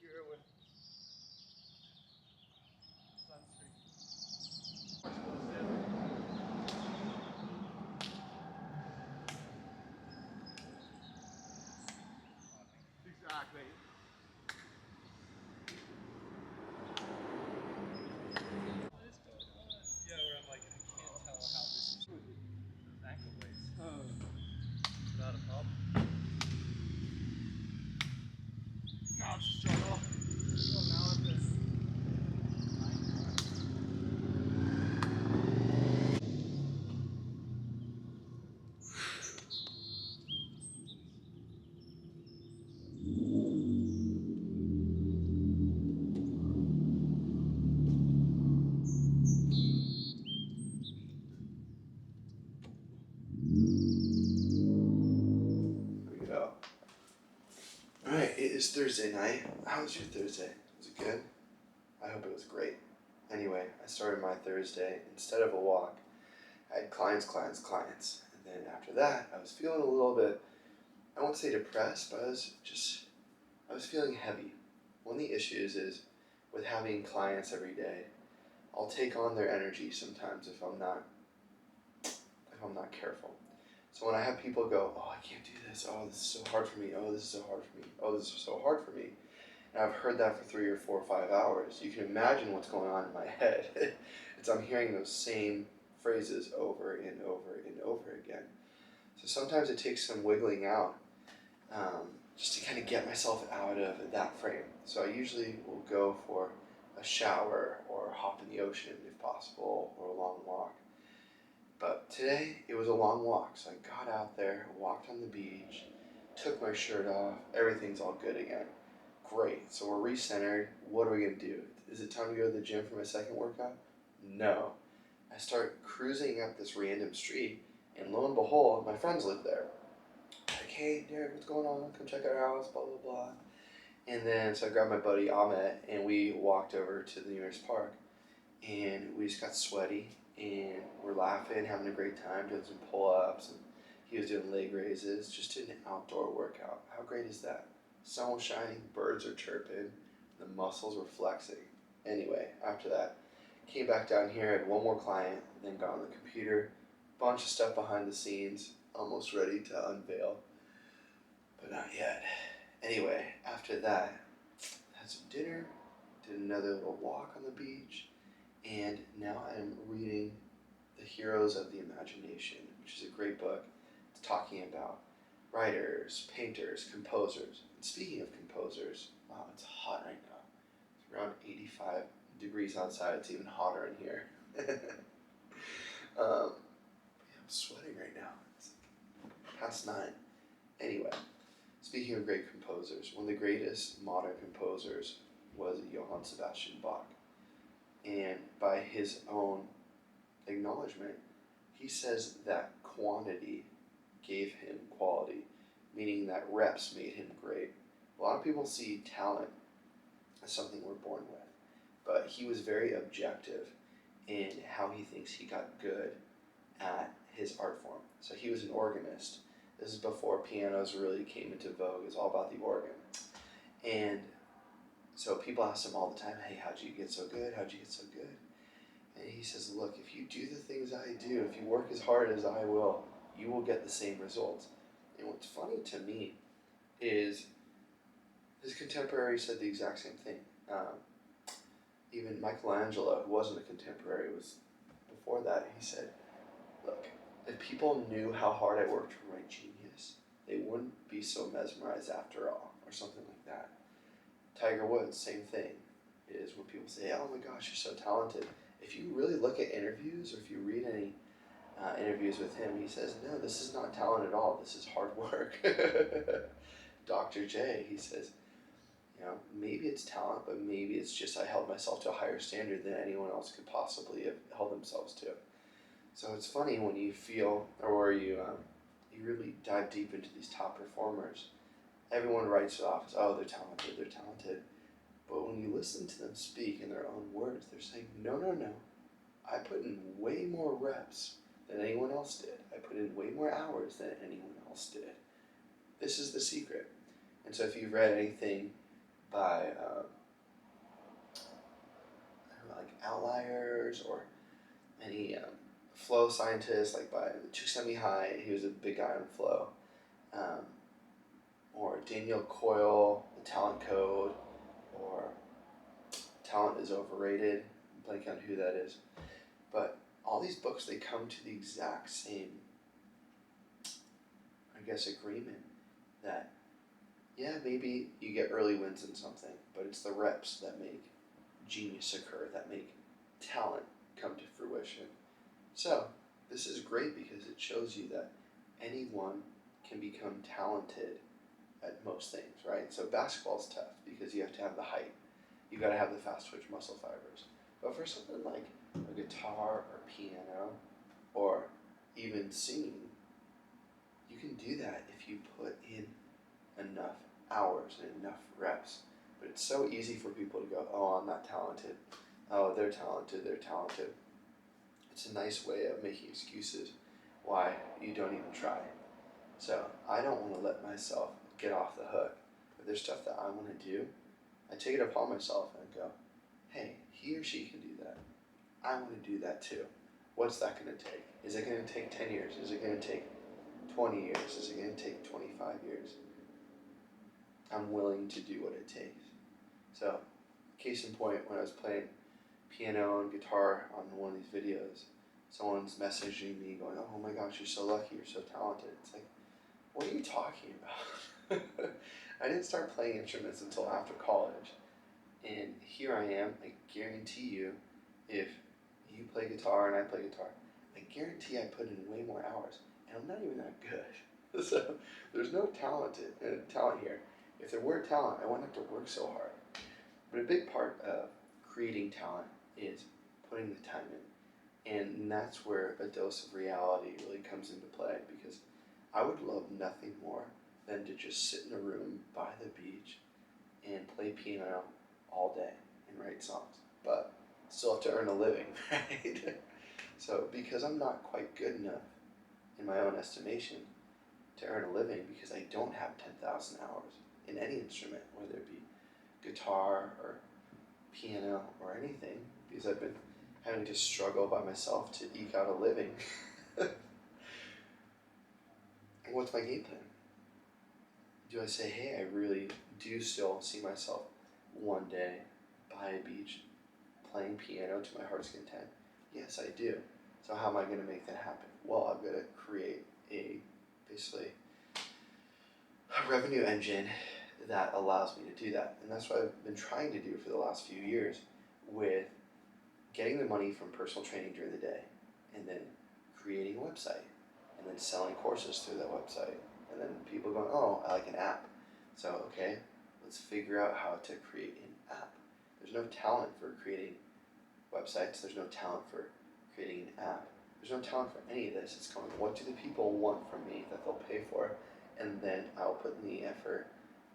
here with sunscreen. Exactly. What is going on? Yeah, where I'm like, I can't tell how this is. Those ankle weights. Not a problem. Now it's a struggle. Well, now I'm just. There we go. Alright, it is Thursday night. How was your Thursday? Was it good? I hope it was great. Anyway, I started my Thursday, instead of a walk, I had clients. And then after that, I was feeling a little bit, I won't say depressed, but I was feeling heavy. One of the issues is with having clients every day, I'll take on their energy sometimes if I'm not careful. So when I have people go, oh, I can't do this. Oh, this is so hard for me. Oh, this is so hard for me. Oh, this is so hard for me. And I've heard that for 3 or 4 or 5 hours. You can imagine what's going on in my head. I'm hearing those same phrases over and over and over again. So sometimes it takes some wiggling out just to kind of get myself out of that frame. So I usually will go for a shower or hop in the ocean if possible, or a long walk. But today it was a long walk, so I got out there, walked on the beach, took my shirt off, everything's all good again. Great, so we're recentered. What are we gonna do? Is it time to go to the gym for my second workout? No. I start cruising up this random street, and lo and behold, my friends live there. Like, hey, Derek, what's going on? Come check out our house, blah, blah, blah. And then, so I grabbed my buddy Ahmet, and we walked over to the nearest park, and we just got sweaty, and we're laughing, having a great time, doing some pull-ups, and he was doing leg raises, just an outdoor workout. How great is that? Sun was shining, birds are chirping, the muscles were flexing. Anyway, after that, came back down here, had one more client, then got on the computer, bunch of stuff behind the scenes, almost ready to unveil, but not yet. Anyway, after that, had some dinner, did another little walk on the beach, and now I'm reading The Heroes of the Imagination, which is a great book. It's talking about writers, painters, composers. And speaking of composers, wow, it's hot right now. It's around 85 degrees outside. It's even hotter in here. I'm sweating right now. It's past 9. Anyway, speaking of great composers, one of the greatest modern composers was Johann Sebastian Bach. And by his own acknowledgement, he says that quantity gave him quality, meaning that reps made him great. A lot of people see talent as something we're born with, but he was very objective in how he thinks he got good at his art form. So he was an organist. This is before pianos really came into vogue. It's all about the organ. And so people ask him all the time, hey, how'd you get so good? How'd you get so good? And he says, look, if you do the things I do, if you work as hard as I will, you will get the same results. And what's funny to me is his contemporary said the exact same thing. Even Michelangelo, who wasn't a contemporary, was before that, he said, look, if people knew how hard I worked for my genius, they wouldn't be so mesmerized after all, or something like that. Tiger Woods, same thing, is when people say, oh my gosh, you're so talented. If you really look at interviews, or if you read any interviews with him, he says, no, this is not talent at all, this is hard work. Dr. J, he says, you know, maybe it's talent, but maybe it's just I held myself to a higher standard than anyone else could possibly have held themselves to. So it's funny when you feel, or you really dive deep into these top performers, everyone writes it off as, oh, they're talented. But when you listen to them speak in their own words, they're saying, no, I put in way more reps than anyone else did. I put in way more hours than anyone else did. This is the secret. And so if you've read anything by like Outliers, or any flow scientists, like by Csikszentmihalyi. He was a big guy on flow. Um, or Daniel Coyle, The Talent Code, or Talent is Overrated. I'm blanking on who that is. But all these books, they come to the exact same, I guess, agreement that, yeah, maybe you get early wins in something, but it's the reps that make genius occur, that make talent come to fruition. So this is great because it shows you that anyone can become talented at most things, right? So basketball's tough because you have to have the height. You got to have the fast twitch muscle fibers. But for something like a guitar or piano or even singing, you can do that if you put in enough hours and enough reps. But it's so easy for people to go, oh, I'm not talented. Oh, they're talented, they're talented. It's a nice way of making excuses why you don't even try. So I don't want to let myself get off the hook. If there's stuff that I want to do, I take it upon myself and go, hey, he or she can do that. I want to do that too. What's that going to take? Is it going to take 10 years? Is it going to take 20 years? Is it going to take 25 years? I'm willing to do what it takes. So, case in point, when I was playing piano and guitar on one of these videos, someone's messaging me going, oh my gosh, you're so lucky, you're so talented. It's like, what are you talking about? I didn't start playing instruments until after college. And here I am, I guarantee you, if you play guitar and I play guitar, I guarantee I put in way more hours. And I'm not even that good. So there's no talent here. If there were talent, I wouldn't have to work so hard. But a big part of creating talent is putting the time in. And that's where a dose of reality really comes into play, because I would love nothing more than to just sit in a room by the beach and play piano all day and write songs. But still have to earn a living, right? So because I'm not quite good enough in my own estimation to earn a living, because I don't have 10,000 hours in any instrument, whether it be guitar or piano or anything, because I've been having to struggle by myself to eke out a living. What's my game plan? Do I say, hey, I really do still see myself one day by a beach playing piano to my heart's content? Yes, I do. So how am I going to make that happen? Well, I've got to create basically a revenue engine that allows me to do that. And that's what I've been trying to do for the last few years, with getting the money from personal training during the day, and then creating a website, and then selling courses through that website, and then people going, oh, I like an app. So, okay, let's figure out how to create an app. There's no talent for creating websites. There's no talent for creating an app. There's no talent for any of this. It's going, what do the people want from me that they'll pay for? And then I'll put in the effort,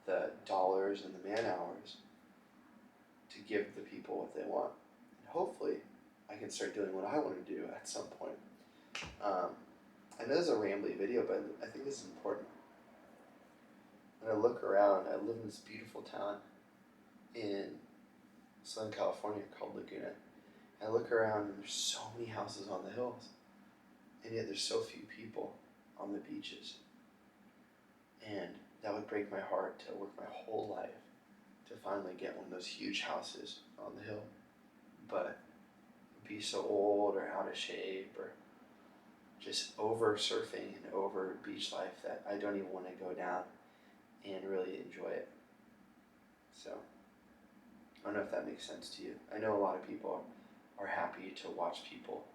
the dollars and the man hours to give the people what they want. And hopefully I can start doing what I want to do at some point. I know this is a rambly video, but I think this is important. When I look around, I live in this beautiful town in Southern California called Laguna. I look around and there's so many houses on the hills, and yet there's so few people on the beaches. And that would break my heart to work my whole life to finally get one of those huge houses on the hill, but be so old or out of shape or just over surfing and over beach life that I don't even want to go down and really enjoy it. So I don't know if that makes sense to you. I know a lot of people are happy to watch people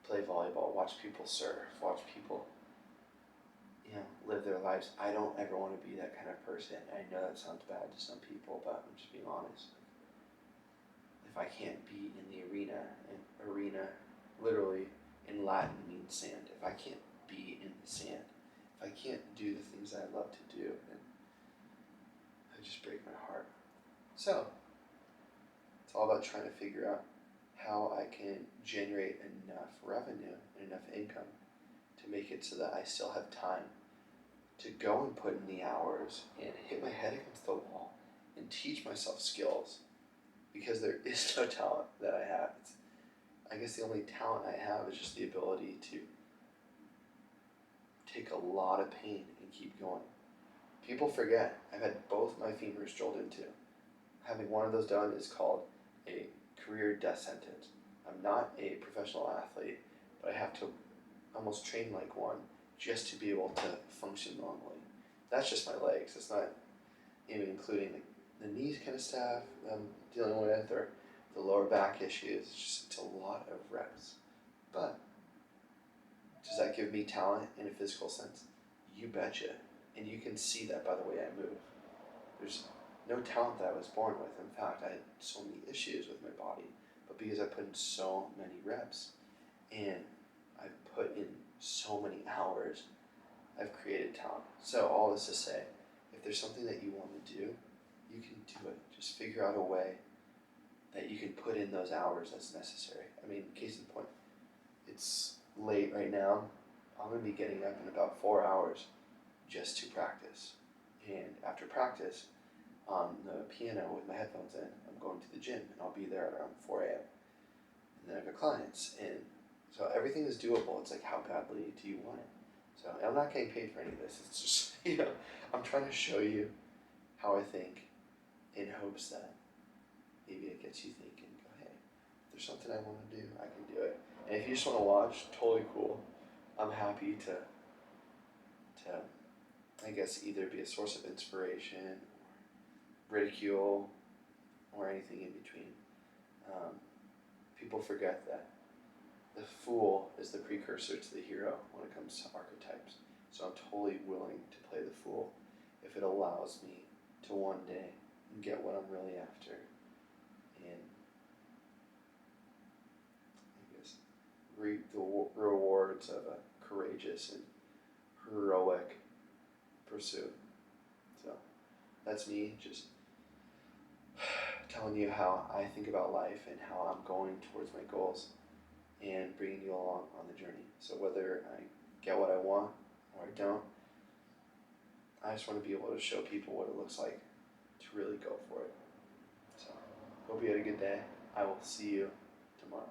play volleyball, watch people surf, watch people, live their lives. I don't ever want to be that kind of person. I know that sounds bad to some people, but I'm just being honest. If I can't be in the arena, and arena literally in Latin means sand. If I can't be in the sand, if I can't do the things that I love to do, then I just break my heart. So it's all about trying to figure out how I can generate enough revenue and enough income to make it so that I still have time to go and put in the hours and hit my head against the wall and teach myself skills, because there is no talent that I have. I guess the only talent I have is just the ability to take a lot of pain and keep going. People forget I've had both my femurs drilled into. Having one of those done is called a career death sentence. I'm not a professional athlete, but I have to almost train like one just to be able to function normally. That's just my legs. It's not even including the knee kind of stuff I'm dealing with, or the lower back issues. It's a lot of reps. But does that give me talent in a physical sense? You betcha. And you can see that by the way I move. There's no talent that I was born with. In fact, I had so many issues with my body, but because I put in so many reps and I've put in so many hours, I've created talent. So all this to say, if there's something that you want to do, you can do it. Just figure out a way that you can put in those hours that's necessary. I mean, case in point, it's late right now. I'm going to be getting up in about 4 hours just to practice. And after practice, on the piano with my headphones in, I'm going to the gym, and I'll be there around 4 a.m. And then I've got clients, and so everything is doable. It's like, how badly do you want it? So I'm not getting paid for any of this. It's just, I'm trying to show you how I think, in hopes that maybe it gets you thinking, go, hey, if there's something I want to do, I can do it. And if you just want to watch, totally cool. I'm happy to I guess either be a source of inspiration or ridicule or anything in between. People forget that the fool is the precursor to the hero when it comes to archetypes. So I'm totally willing to play the fool if it allows me to one day get what I'm really after and I guess reap the rewards of a courageous and heroic pursuit. So that's me just telling you how I think about life and how I'm going towards my goals and bringing you along on the journey. So whether I get what I want or I don't, I just want to be able to show people what it looks like to really go for it. So hope you had a good day. I will see you tomorrow.